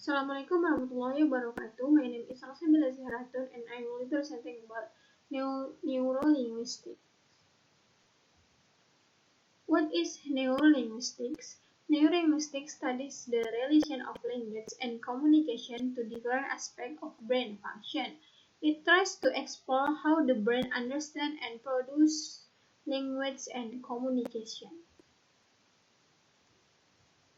Assalamualaikum warahmatullahi wabarakatuh. My name is Rosabila Zahratun and I will be presenting about neurolinguistics. What is neurolinguistics? Neurolinguistics studies the relation of language and communication to different aspects of brain function. It tries to explore how the brain understands and produces language and communication.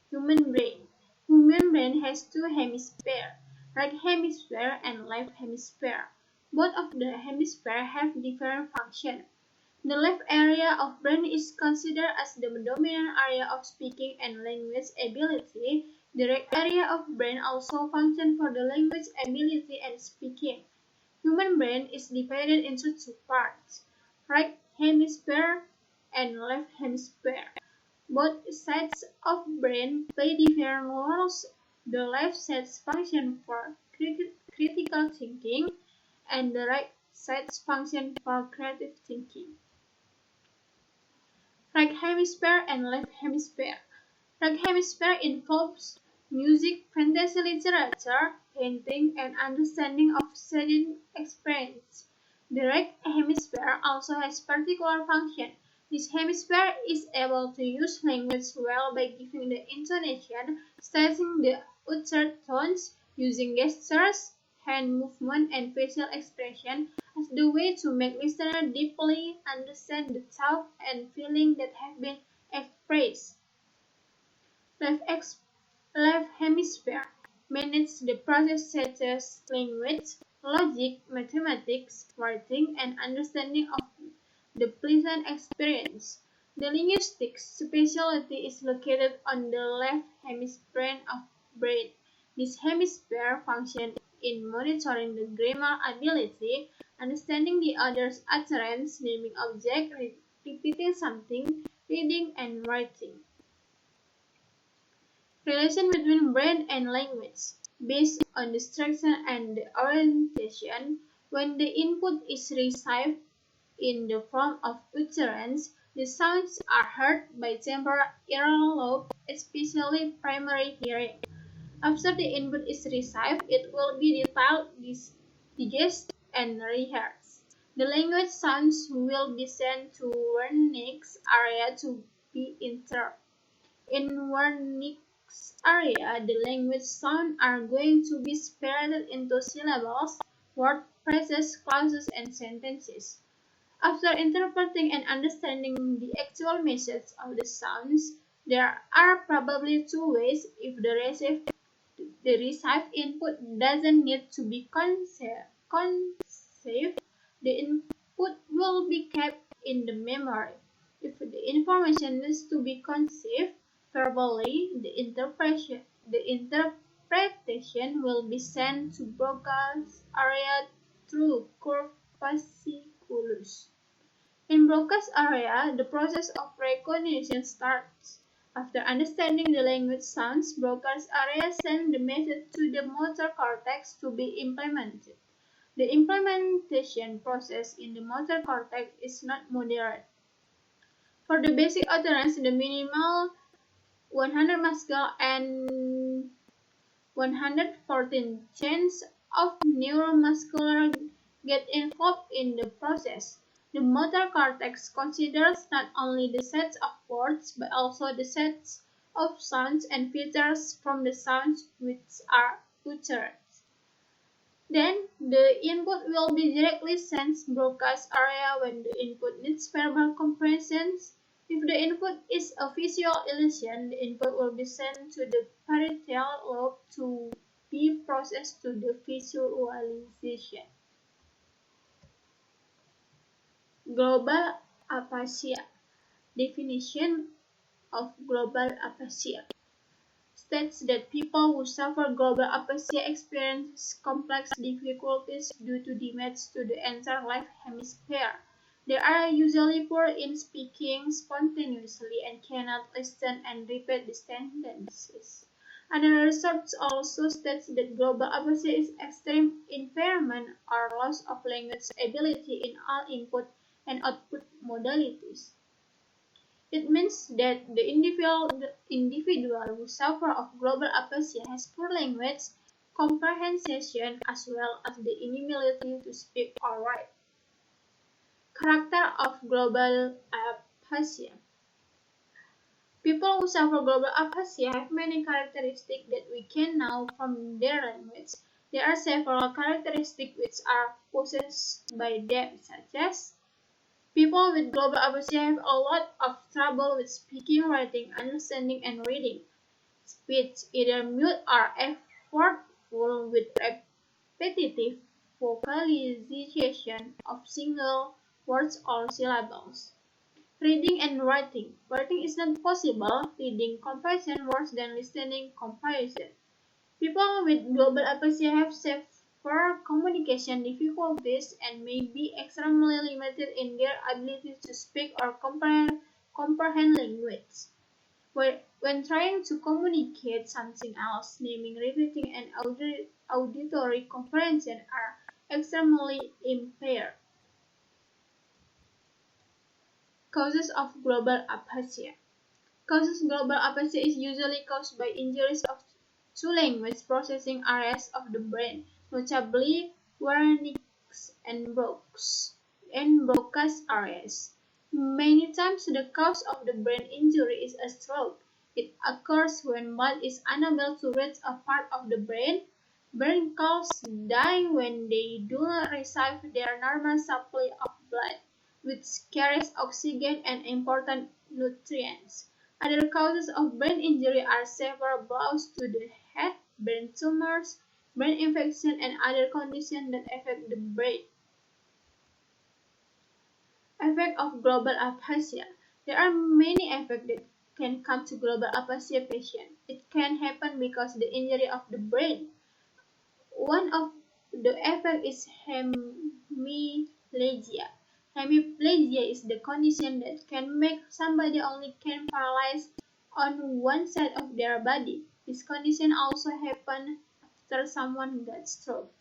Human brain. Human brain has two hemispheres, right hemisphere and left hemisphere. Both of the hemispheres have different functions. The left area of brain is considered as the dominant area of speaking and language ability. The right area of brain also functions for the language ability and speaking. Human brain is divided into two parts, right hemisphere and left hemisphere. Both sides of brain play different roles. The left side functions for critical thinking, and the right side functions for creative thinking. Right hemisphere and left hemisphere. Right hemisphere involves music, fantasy literature, painting, and understanding of certain experience. The right hemisphere also has particular function. This hemisphere is able to use language well by giving the intonation, staging the uttered tones, using gestures, hand movement, and facial expression as the way to make listeners deeply understand the thought and feeling that have been expressed. Left hemisphere manages the process such as language, logic, mathematics, writing, and understanding of the pleasant experience. The linguistics specialty is located on the left hemisphere of brain. This hemisphere functions in monitoring the grammar ability, understanding the other's utterance, naming objects, repeating something, reading, and writing. Relation between brain and language. Based on the structure and the orientation, when the input is received in the form of utterance, the sounds are heard by temporal earlobe, especially primary hearing. After the input is received, it will be detailed, digested, and rehearsed. The language sounds will be sent to Wernicke's area to be interpreted. In Wernicke's area, the language sounds are going to be separated into syllables, word, phrases, clauses, and sentences. After interpreting and understanding the actual message of the sounds, there are probably two ways. If the received input doesn't need to be conceived, the input will be kept in the memory. If the information needs to be conceived verbally, the interpretation will be sent to Broca's area through corpusculus. In Broca's area, the process of recognition starts. After understanding the language sounds, Broca's area sends the message to the motor cortex to be implemented. The implementation process in the motor cortex is not moderate. For the basic utterance, the minimal 100 muscle and 114 chains of neuromuscular get involved in the process. The motor cortex considers not only the sets of words but also the sets of sounds and features from the sounds which are uttered. Then, the input will be directly sent to Broca's area when the input needs verbal comprehension. If the input is a visual illusion, the input will be sent to the parietal lobe to be processed to the visualization. Global aphasia. Definition of global aphasia states that people who suffer global aphasia experience complex difficulties due to damage to the entire left hemisphere. They are usually poor in speaking spontaneously and cannot listen and repeat the sentences. Another research also states that global aphasia is extreme impairment or loss of language ability in all input and output modalities. It means that the individual who suffers of global aphasia has poor language comprehension as well as the inability to speak or write. Character of global aphasia. People who suffer global aphasia have many characteristics that we can know from their language. There are several characteristics which are possessed by them, such as people with global aphasia have a lot of trouble with speaking, writing, understanding, and reading. Speech either mute or effortful with repetitive vocalization of single words or syllables. Reading and writing. Writing is not possible. Reading comprehension worse than listening comprehension. People with global aphasia have severe communication difficulties and may be extremely limited in their ability to speak or comprehend language. When trying to communicate something else, naming, repeating, and auditory comprehension are extremely impaired. Causes of global aphasia. Causes global aphasia is usually caused by injuries to language processing areas of the brain, notably Wernicke's and Broca's areas. Many times the cause of the brain injury is a stroke. It occurs when blood is unable to reach a part of the brain. Brain cells die when they do not receive their normal supply of blood, which carries oxygen and important nutrients. Other causes of brain injury are severe blows to the head, brain tumors, brain infection, and other conditions that affect the brain. Effect of global aphasia. There are many effects that can come to global aphasia patient. It can happen because the injury of the brain. One of the effects is hemiplegia. Hemiplegia is the condition that can make somebody only can paralyze on one side of their body. This condition also happens after someone gets stroke.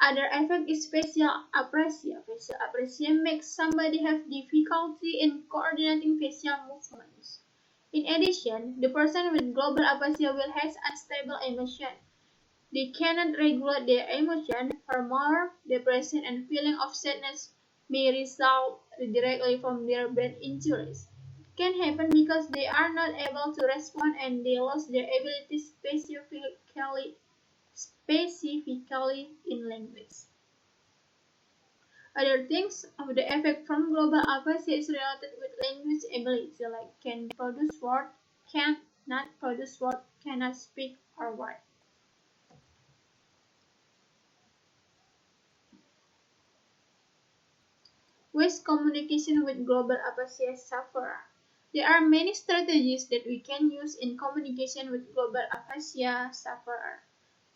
Other effect is facial apraxia. Facial apraxia makes somebody have difficulty in coordinating facial movements. In addition, the person with global aphasia will have unstable emotion. They cannot regulate their emotion. Furthermore, depression and feeling of sadness may result directly from their brain injuries. It can happen because they are not able to respond and they lose their ability specifically in language. Other things of the effect from global aphasia is related with language ability, like can produce word, can not produce word, cannot speak or write. Ways communication with global aphasia sufferer. There are many strategies that we can use in communication with global aphasia sufferer.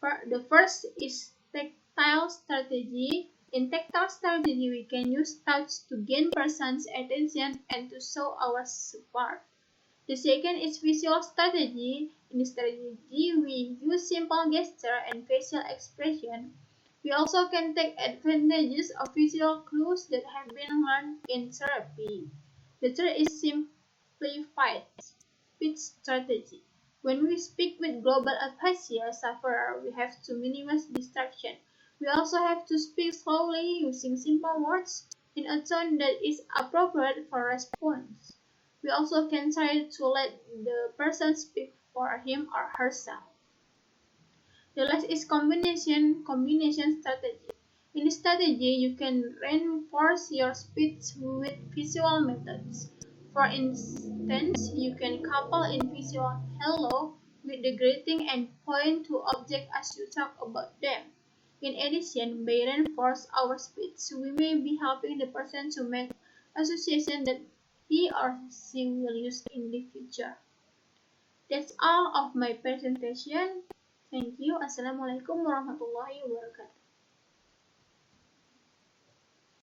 The first is tactile strategy. In tactile strategy, we can use touch to gain person's attention and to show our support. The second is visual strategy. In this strategy, we use simple gesture and facial expression. We also can take advantages of visual clues that have been learned in therapy. The third is simplified speech strategy. When we speak with global aphasia sufferer, we have to minimize distraction. We also have to speak slowly using simple words in a tone that is appropriate for response. We also can try to let the person speak for him or herself. The last is combination strategy. In this strategy, you can reinforce your speech with visual methods. For instance, you can couple in visual hello with the greeting and point to objects as you talk about them. In addition, by reinforce our speech, we may be helping the person to make associations that he or she will use in the future. That's all of my presentation. Thank you. Assalamualaikum warahmatullahi wabarakatuh.